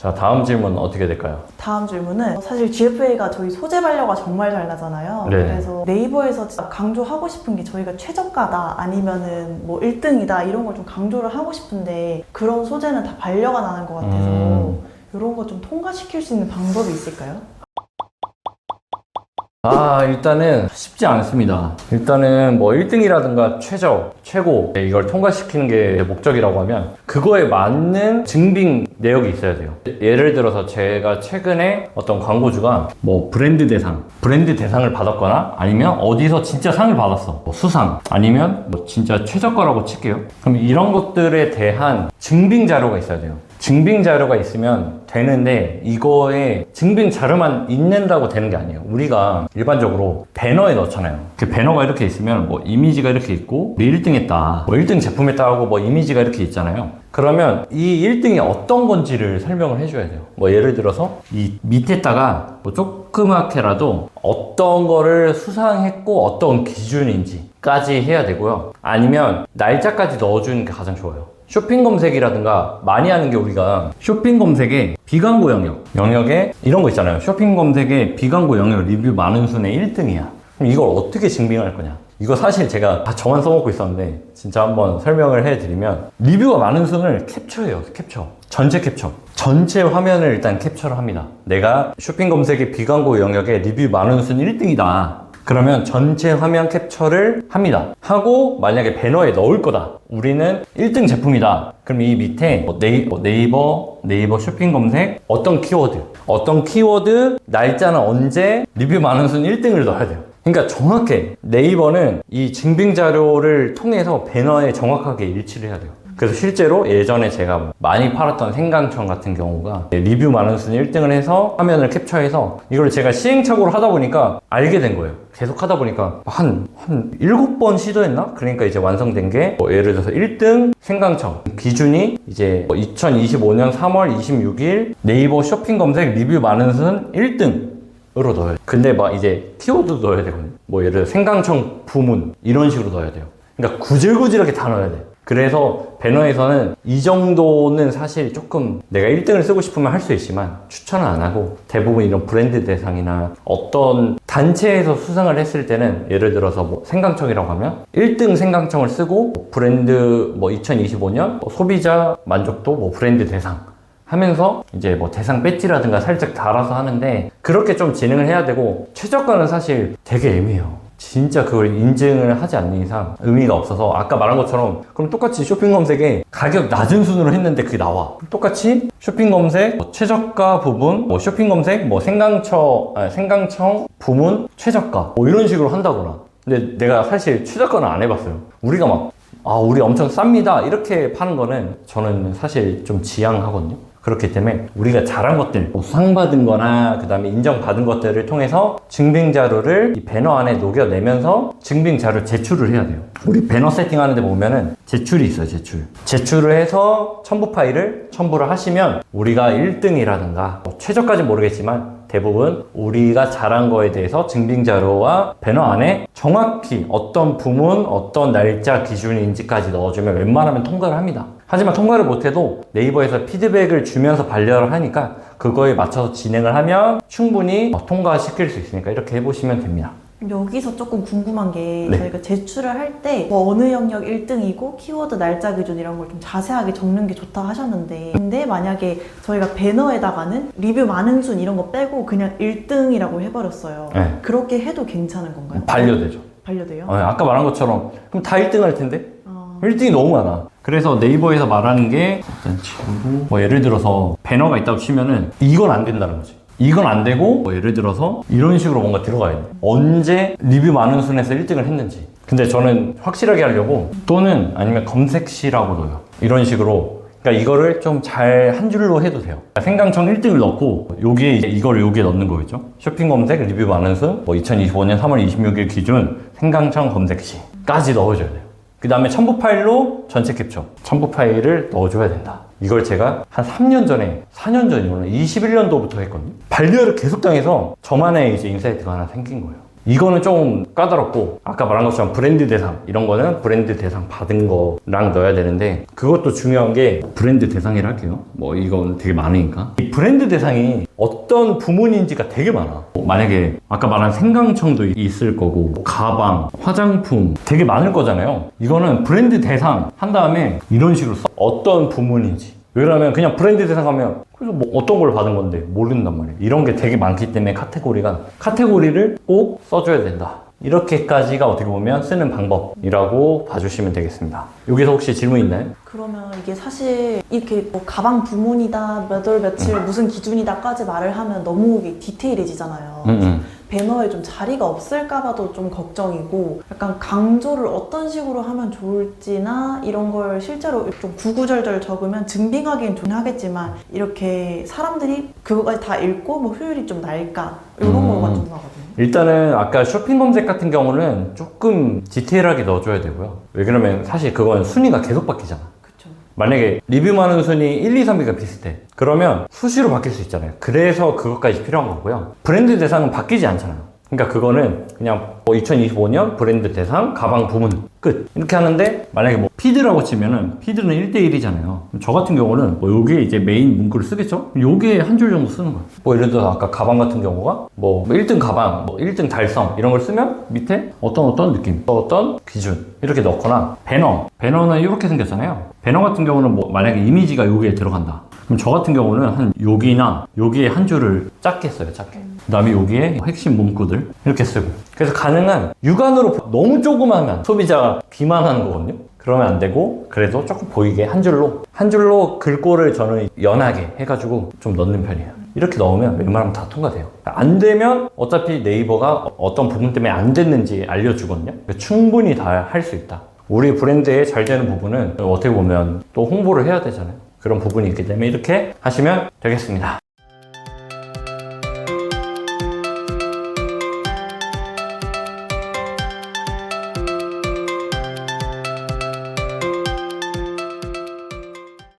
자, 다음 질문 어떻게 될까요? 다음 질문은 사실 GFA가 저희 소재 반려가 정말 잘 나잖아요. 네. 그래서 네이버에서 진짜 강조하고 싶은 게 저희가 최저가다 아니면은 뭐 1등이다 이런 걸 좀 강조를 하고 싶은데 그런 소재는 다 반려가 나는 것 같아서 이런 거 좀 통과시킬 수 있는 방법이 있을까요? 일단은 쉽지 않습니다. 일단은 뭐 1등이라든가 최저, 최고 이걸 통과시키는 게 목적이라고 하면 그거에 맞는 증빙 내역이 있어야 돼요. 예를 들어서 제가 최근에 어떤 광고주가 뭐 브랜드 대상을 받았거나 아니면 어디서 진짜 상을 받았어. 뭐 수상 아니면 뭐 진짜 최저가라고 칠게요. 그럼 이런 것들에 대한 증빙 자료가 있어야 돼요. 증빙 자료가 있으면 되는데 이거에 증빙 자료만 있는다고 되는 게 아니에요. 우리가 일반적으로 배너에 넣잖아요. 그 배너가 이렇게 있으면 뭐 이미지가 이렇게 있고 1등 했다, 뭐 1등 제품 했다 하고 뭐 이미지가 이렇게 있잖아요. 그러면 이 1등이 어떤 건지를 설명을 해줘야 돼요. 뭐 예를 들어서 이 밑에다가 뭐 조그맣게라도 어떤 거를 수상했고 어떤 기준인지까지 해야 되고요. 아니면 날짜까지 넣어주는 게 가장 좋아요. 쇼핑 검색이라든가 많이 하는 게 우리가 쇼핑 검색에 비광고 영역에 이런 거 있잖아요. 쇼핑 검색에 비광고 영역 리뷰 많은 순에 1등이야. 그럼 이걸 어떻게 증빙할 거냐? 이거 사실 제가 다 저만 써먹고 있었는데 진짜 한번 설명을 해드리면 리뷰가 많은 순을 캡처해요. 전체 캡처. 전체 화면을 일단 캡처를 합니다. 내가 쇼핑 검색에 비광고 영역에 리뷰 많은 순 1등이다. 그러면 전체 화면 캡처를 합니다. 하고 만약에 배너에 넣을 거다. 우리는 1등 제품이다. 그럼 이 밑에 네이버 쇼핑 검색 어떤 키워드, 날짜는 언제, 리뷰 많은 순 1등을 넣어야 돼요. 그러니까 정확해. 네이버는 이 증빙 자료를 통해서 배너에 정확하게 일치를 해야 돼요. 그래서 실제로 예전에 제가 많이 팔았던 생강청 같은 경우가 리뷰 많은 순위 1등을 해서 화면을 캡처해서 이걸 제가 시행착오를 하다 보니까 알게 된 거예요. 계속 하다 보니까 한 7번 시도했나? 그러니까 이제 완성된 게 예를 들어서 1등 생강청 기준이 이제 2025년 3월 26일 네이버 쇼핑 검색 리뷰 많은 순 1등으로 넣어야 돼요. 근데 막 이제 키워드도 넣어야 되거든요. 뭐 예를 들어 생강청 부문 이런 식으로 넣어야 돼요. 그러니까 구질구질하게 다 넣어야 돼요. 그래서 배너에서는 이 정도는 사실 조금 내가 1등을 쓰고 싶으면 할 수 있지만 추천은 안 하고 대부분 이런 브랜드 대상이나 어떤 단체에서 수상을 했을 때는 예를 들어서 뭐 생강청이라고 하면 1등 생강청을 쓰고 브랜드 뭐 2025년 소비자 만족도 뭐 브랜드 대상 하면서 이제 뭐 대상 배지라든가 살짝 달아서 하는데 그렇게 좀 진행을 해야 되고 최저가는 사실 되게 애매해요. 진짜 그걸 인증을 하지 않는 이상 의미가 없어서 아까 말한 것처럼 그럼 똑같이 쇼핑 검색에 가격 낮은 순으로 했는데 그게 나와. 똑같이 쇼핑 검색 뭐 최저가 부분 뭐 쇼핑 검색 뭐 생강청 부문 최저가 뭐 이런 식으로 한다거나. 근데 내가 사실 최저가는 안 해봤어요. 우리가 막 우리 엄청 쌉니다 이렇게 파는 거는 저는 사실 좀 지양하거든요. 그렇기 때문에 우리가 잘한 것들, 뭐 수상받은 거나 그 다음에 인정받은 것들을 통해서 증빙 자료를 이 배너 안에 녹여내면서 증빙 자료를 제출을 해야 돼요. 우리 배너 세팅하는 데 보면은 제출이 있어요, 제출을 해서 첨부 파일을 첨부를 하시면 우리가 1등이라든가 뭐 최저까지는 모르겠지만 대부분 우리가 잘한 거에 대해서 증빙 자료와 배너 안에 정확히 어떤 부문, 어떤 날짜 기준인지까지 넣어주면 웬만하면 통과를 합니다. 하지만 통과를 못해도 네이버에서 피드백을 주면서 반려를 하니까 그거에 맞춰서 진행을 하면 충분히 통과시킬 수 있으니까 이렇게 해보시면 됩니다. 여기서 조금 궁금한 게 네. 저희가 제출을 할 때 뭐 어느 영역 1등이고 키워드 날짜 기준 이런 걸 좀 자세하게 적는 게 좋다 하셨는데 근데 만약에 저희가 배너에다가는 리뷰 많은 순 이런 거 빼고 그냥 1등이라고 해버렸어요. 네. 그렇게 해도 괜찮은 건가요? 반려되죠. 반려돼요? 아까 말한 것처럼 그럼 다 1등 할 텐데? 1등이 너무 많아. 그래서 네이버에서 말하는 게 일단 치고 뭐 예를 들어서 배너가 있다고 치면은 이건 안 된다는 거지. 이건 안 되고 뭐 예를 들어서 이런 식으로 뭔가 들어가야 돼. 언제 리뷰 많은 순에서 1등을 했는지. 근데 저는 확실하게 하려고 또는 아니면 검색시라고 넣어요. 이런 식으로. 그러니까 이거를 좀 잘 한 줄로 해도 돼요. 생강청 1등을 넣고 여기에 이걸 여기에 넣는 거겠죠. 쇼핑 검색 리뷰 많은 순 뭐 2025년 3월 26일 기준 생강청 검색시까지 넣어줘야 돼요. 그 다음에 첨부 파일로 전체 캡처 첨부 파일을 넣어줘야 된다. 이걸 제가 한 3년 전에 4년 전이구나 21년도부터 했거든요. 반려를 계속 당해서 저만의 이제 인사이트가 하나 생긴 거예요. 이거는 좀 까다롭고 아까 말한 것처럼 브랜드 대상 이런 거는 브랜드 대상 받은 거랑 넣어야 되는데 그것도 중요한 게 브랜드 대상이라 할게요. 뭐 이건 되게 많으니까 이 브랜드 대상이 어떤 부문인지가 되게 많아. 만약에 아까 말한 생강청도 있을 거고 가방, 화장품 되게 많을 거잖아요. 이거는 브랜드 대상 한 다음에 이런 식으로 써. 어떤 부문인지. 왜냐면 그냥 브랜드 대상 하면 그래서 뭐 어떤 걸 받은 건데 모른단 말이에요. 이런 게 되게 많기 때문에 카테고리를 꼭 써줘야 된다. 이렇게까지가 어떻게 보면 쓰는 방법이라고 봐주시면 되겠습니다. 여기서 혹시 질문 있나요? 그러면 이게 사실 이렇게 뭐 가방 부문이다, 몇 월 며칠 무슨 기준이다까지 말을 하면 너무 이게 디테일해지잖아요. 배너에 좀 자리가 없을까봐도 좀 걱정이고 약간 강조를 어떤 식으로 하면 좋을지나 이런 걸 실제로 좀 구구절절 적으면 증빙하기엔 좋긴 하겠지만 이렇게 사람들이 그거까지 다 읽고 뭐 효율이 좀 날까 이런 거가 좀 나거든요. 일단은 아까 쇼핑 검색 같은 경우는 조금 디테일하게 넣어줘야 되고요. 왜 그러면 사실 그건 순위가 계속 바뀌잖아. 그쵸. 만약에 리뷰 많은 순위 1, 2, 3위가 비슷해. 그러면 수시로 바뀔 수 있잖아요. 그래서 그것까지 필요한 거고요. 브랜드 대상은 바뀌지 않잖아요. 그러니까 그거는 그냥 뭐 2025년 브랜드 대상 가방 부문 끝 이렇게 하는데 만약에 뭐 피드라고 치면은 피드는 1대1이잖아요. 저 같은 경우는 뭐 요게 이제 메인 문구를 쓰겠죠? 요게 한 줄 정도 쓰는 거예요. 뭐 예를 들어서 아까 가방 같은 경우가 뭐 1등 가방, 뭐 1등 달성 이런 걸 쓰면 밑에 어떤 느낌, 어떤 기준 이렇게 넣거나 배너는 이렇게 생겼잖아요. 배너 같은 경우는 뭐 만약에 이미지가 여기에 들어간다. 그럼 저 같은 경우는 한 여기나 여기에 한 줄을 작게 써요, 작게. 그 다음에 여기에 핵심 문구들 이렇게 쓰고. 그래서 가능한 육안으로 너무 조그마하면 소비자가 비만하는 거거든요. 그러면 안 되고 그래도 조금 보이게 한 줄로 글꼴을 저는 연하게 해가지고 좀 넣는 편이에요. 이렇게 넣으면 웬만하면 다 통과돼요. 안 되면 어차피 네이버가 어떤 부분 때문에 안 됐는지 알려주거든요. 충분히 다 할 수 있다. 우리 브랜드에 잘 되는 부분은 어떻게 보면 또 홍보를 해야 되잖아요. 그런 부분이 있기 때문에 이렇게 하시면 되겠습니다.